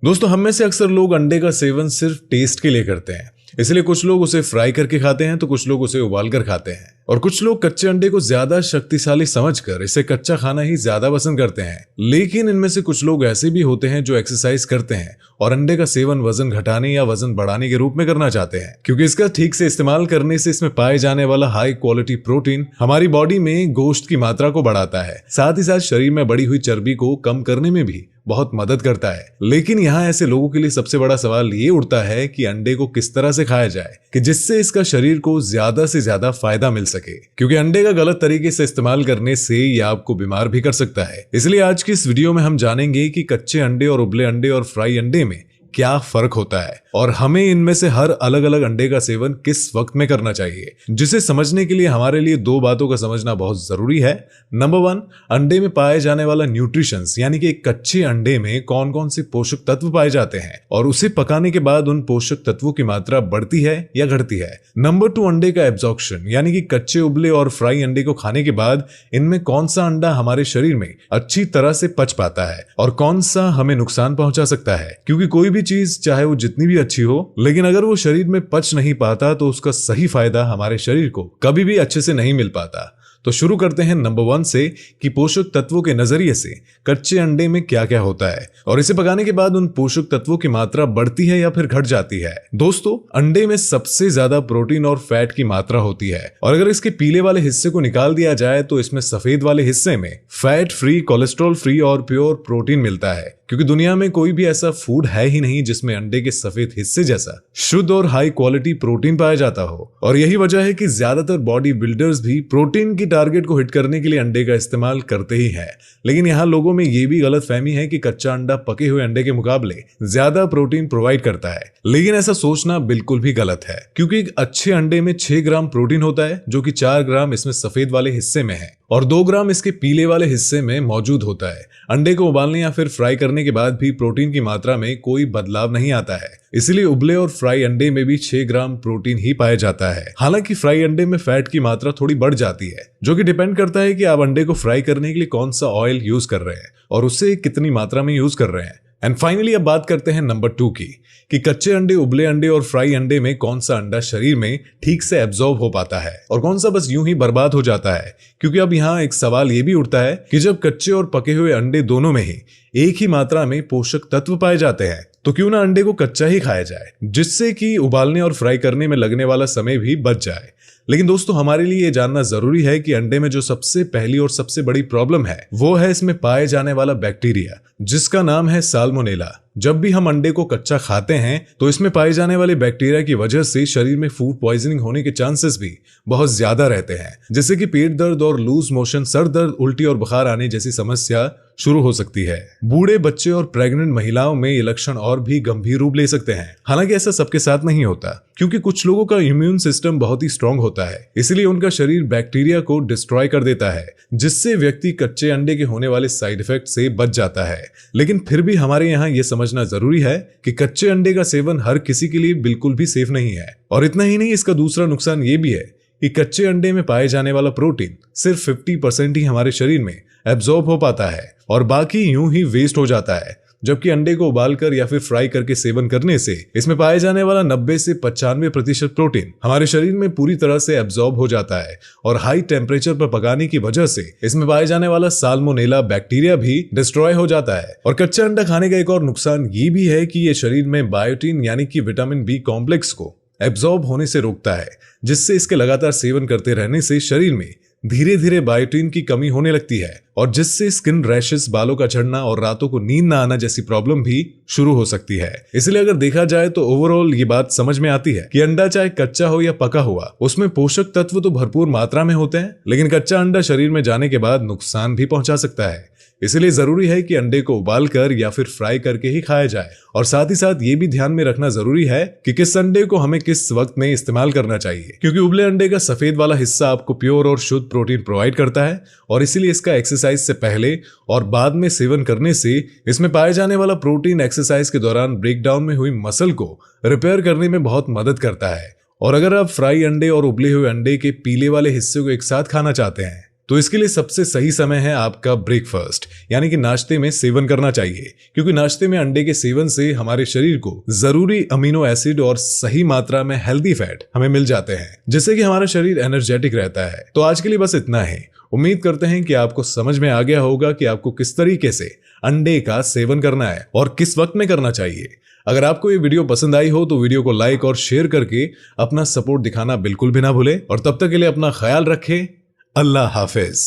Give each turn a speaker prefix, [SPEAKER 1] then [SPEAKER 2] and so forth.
[SPEAKER 1] दोस्तों, हम में से अक्सर लोग अंडे का सेवन सिर्फ टेस्ट के लिए करते हैं। इसलिए कुछ लोग उसे फ्राई करके खाते हैं तो कुछ लोग उसे उबाल कर खाते हैं और कुछ लोग कच्चे अंडे को ज्यादा शक्तिशाली समझकर इसे कच्चा खाना ही ज्यादा पसंद करते हैं। लेकिन इनमें से कुछ लोग ऐसे भी होते हैं जो एक्सरसाइज करते हैं और अंडे का सेवन वजन घटाने या वजन बढ़ाने के रूप में करना चाहते हैं, क्योंकि इसका ठीक से इस्तेमाल करने से इसमें पाए जाने वाला हाई क्वालिटी प्रोटीन हमारी बॉडी में गोश्त की मात्रा को बढ़ाता है, साथ ही साथ शरीर में बढ़ी हुई चर्बी को कम करने में भी बहुत मदद करता है। लेकिन यहाँ ऐसे लोगों के लिए सबसे बड़ा सवाल ये उठता है कि अंडे को किस तरह से खाया जाए कि जिससे इसका शरीर को ज्यादा से ज्यादा फायदा मिल सके, क्योंकि अंडे का गलत तरीके से इस्तेमाल करने से ये आपको बीमार भी कर सकता है। इसलिए आज की इस वीडियो में हम जानेंगे कि कच्चे अंडे और उबले अंडे और फ्राई अंडे में क्या फर्क होता है और हमें इनमें से हर अलग अलग अंडे का सेवन किस वक्त में करना चाहिए, जिसे समझने के लिए हमारे लिए दो बातों का समझना बहुत जरूरी है। नंबर 1, अंडे में पाए जाने वाला न्यूट्रिशंस, यानी कि कच्चे अंडे में कौन कौन से पोषक तत्व पाए जाते हैं और उसे पकाने के बाद उन पोषक तत्वों की मात्रा बढ़ती है या घटती है। नंबर 2, अंडे का एब्जॉर्प्शन, यानी कि कच्चे उबले और फ्राई अंडे को खाने के बाद इनमें कौन सा अंडा हमारे शरीर में अच्छी तरह से पच पाता है और कौन सा हमें नुकसान पहुंचा सकता है, क्योंकि कोई भी चीज चाहे वो जितनी भी अच्छी हो, लेकिन अगर वो शरीर में पच नहीं पाता तो उसका सही फायदा हमारे शरीर को कभी भी अच्छे से नहीं मिल पाता। तो शुरू करते हैं नंबर 1 से कि पोषक तत्वों के नजरिए से कच्चे अंडे में क्या क्या होता है और इसे पकाने के बाद उन पोषक तत्वों की मात्रा बढ़ती है या फिर घट जाती है। दोस्तों, अंडे में सबसे ज्यादा प्रोटीन और फैट की मात्रा होती है और अगर इसके पीले वाले हिस्से को निकाल दिया जाए तो इसमें सफेद वाले हिस्से में फैट फ्री, कोलेस्ट्रॉल फ्री और प्योर प्रोटीन मिलता है, क्योंकि दुनिया में कोई भी ऐसा फूड है ही नहीं जिसमें अंडे के सफेद हिस्से जैसा शुद्ध और हाई क्वालिटी प्रोटीन पाया जाता हो। और यही वजह है कि ज्यादातर बॉडी बिल्डर्स भी प्रोटीन की टारगेट को हिट करने के लिए अंडे का इस्तेमाल करते ही हैं। लेकिन यहाँ लोगों में ये भी गलतफहमी है कि कच्चा अंडा पके हुए अंडे के मुकाबले ज्यादा प्रोटीन प्रोवाइड करता है, लेकिन ऐसा सोचना बिल्कुल भी गलत है, क्योंकि एक अच्छे अंडे में 6 ग्राम प्रोटीन होता है, जो कि 4 ग्राम इसमें सफेद वाले हिस्से में है और 2 ग्राम इसके पीले वाले हिस्से में मौजूद होता है। अंडे को उबालने या फिर फ्राई करने के बाद भी प्रोटीन की मात्रा में कोई बदलाव नहीं आता है, इसलिए उबले और फ्राई अंडे में भी 6 ग्राम प्रोटीन ही पाया जाता है। हालांकि फ्राई अंडे में फैट की मात्रा थोड़ी बढ़ जाती है, जो कि डिपेंड करता है कि आप अंडे को फ्राई करने के लिए कौन सा ऑयल यूज कर रहे हैं और उसे कितनी मात्रा में यूज कर रहे हैं। एंड फाइनली अब बात करते हैं नंबर 2 की कि कच्चे अंडे, उबले अंडे और फ्राई अंडे में कौन सा अंडा शरीर में ठीक से एब्जॉर्ब हो पाता है और कौन सा बस यूं ही बर्बाद हो जाता है। क्योंकि अब यहाँ एक सवाल ये भी उठता है कि जब कच्चे और पके हुए अंडे दोनों में ही एक ही मात्रा में पोषक तत्व पाए जाते हैं तो क्यों ना अंडे को कच्चा ही खाया जाए, जिससे कि उबालने और फ्राई करने में लगने वाला समय भी बच जाए। लेकिन दोस्तों, हमारे लिए ये जानना जरूरी है कि अंडे में जो सबसे पहली और सबसे बड़ी प्रॉब्लम है वो है इसमें पाए जाने वाला बैक्टीरिया, जिसका नाम है साल्मोनेला। जब भी हम अंडे को कच्चा खाते हैं तो इसमें पाए जाने वाले बैक्टीरिया की वजह से शरीर में फूड पॉइजनिंग होने के चांसेस भी बहुत ज्यादा रहते हैं, जैसे कि पेट दर्द और लूज मोशन, सर दर्द, उल्टी और बुखार आने जैसी समस्या शुरू हो सकती है। बूढ़े, बच्चे और प्रेग्नेंट महिलाओं में ये लक्षण और भी गंभीर रूप ले सकते हैं। हालांकि ऐसा सबके साथ नहीं होता, क्योंकि कुछ लोगों का इम्यून सिस्टम बहुत ही स्ट्रांग होता है, इसलिए उनका शरीर बैक्टीरिया को डिस्ट्रॉय कर देता है, जिससे व्यक्ति कच्चे अंडे के होने वाले साइड इफेक्ट से बच जाता है। लेकिन फिर भी हमारे यहाँ ये समझना जरूरी है कि कच्चे अंडे का सेवन हर किसी के लिए बिल्कुल भी सेफ नहीं है। और इतना ही नहीं, इसका दूसरा नुकसान ये भी है कि कच्चे अंडे में पाए जाने वाला प्रोटीन सिर्फ 50% ही हमारे शरीर में एब्जॉर्ब हो पाता है और बाकी यूं ही वेस्ट हो जाता है, जबकि अंडे को उबालकर या फिर फ्राई करके सेवन करने से इसमें पाए जाने वाला 90 से 95% प्रोटीन हमारे शरीर में पूरी तरह से एब्जॉर्ब हो जाता है और हाई टेम्परेचर पर पकाने की वजह से इसमें पाए जाने वाला साल्मोनेला बैक्टीरिया भी डिस्ट्रॉय हो जाता है। और कच्चा अंडा खाने का एक और नुकसान ये भी है कि ये शरीर में बायोटिन, यानी कि विटामिन बी कॉम्प्लेक्स को एब्जॉर्ब होने से रोकता है, जिससे इसके लगातार सेवन करते रहने से शरीर में धीरे धीरे बायोटिन की कमी होने लगती है और जिससे स्किन रैशेस, बालों का झड़ना और रातों को नींद ना आना जैसी प्रॉब्लम भी शुरू हो सकती है। इसलिए अगर देखा जाए तो ओवरऑल ये बात समझ में आती है कि अंडा चाहे कच्चा हो या पका हुआ, उसमें पोषक तत्व तो भरपूर मात्रा में होते हैं, लेकिन कच्चा अंडा शरीर में जाने के बाद नुकसान भी पहुंचा सकता है। इसलिए जरूरी है कि अंडे को उबालकर या फिर फ्राई करके ही खाया जाए और साथ ही साथ ये भी ध्यान में रखना जरूरी है कि किस अंडे को हमें किस वक्त में इस्तेमाल करना चाहिए, क्योंकि उबले अंडे का सफेद वाला हिस्सा आपको प्योर और शुद्ध प्रोटीन प्रोवाइड करता है और इसीलिए इसका एक्सरसाइज से पहले और बाद में सेवन करने से इसमें पाए जाने वाला प्रोटीन एक्सरसाइज के दौरान ब्रेकडाउन में हुई मसल को रिपेयर करने में बहुत मदद करता है। और अगर आप फ्राई अंडे और उबले हुए अंडे के पीले वाले हिस्से को एक साथ खाना चाहते हैं तो इसके लिए सबसे सही समय है आपका ब्रेकफास्ट, यानी कि नाश्ते में सेवन करना चाहिए, क्योंकि नाश्ते में अंडे के सेवन से हमारे शरीर को जरूरी अमीनो एसिड और सही मात्रा में हेल्दी फैट हमें मिल जाते हैं, जिससे कि हमारा शरीर एनर्जेटिक रहता है। तो आज के लिए बस इतना ही। उम्मीद करते हैं कि आपको समझ में आ गया होगा कि आपको किस तरीके से अंडे का सेवन करना है और किस वक्त में करना चाहिए। अगर आपको ये वीडियो पसंद आई हो तो वीडियो को लाइक और शेयर करके अपना सपोर्ट दिखाना बिल्कुल भी ना भूलें, और तब तक के लिए अपना ख्याल रखें। अल्लाह हाफिज।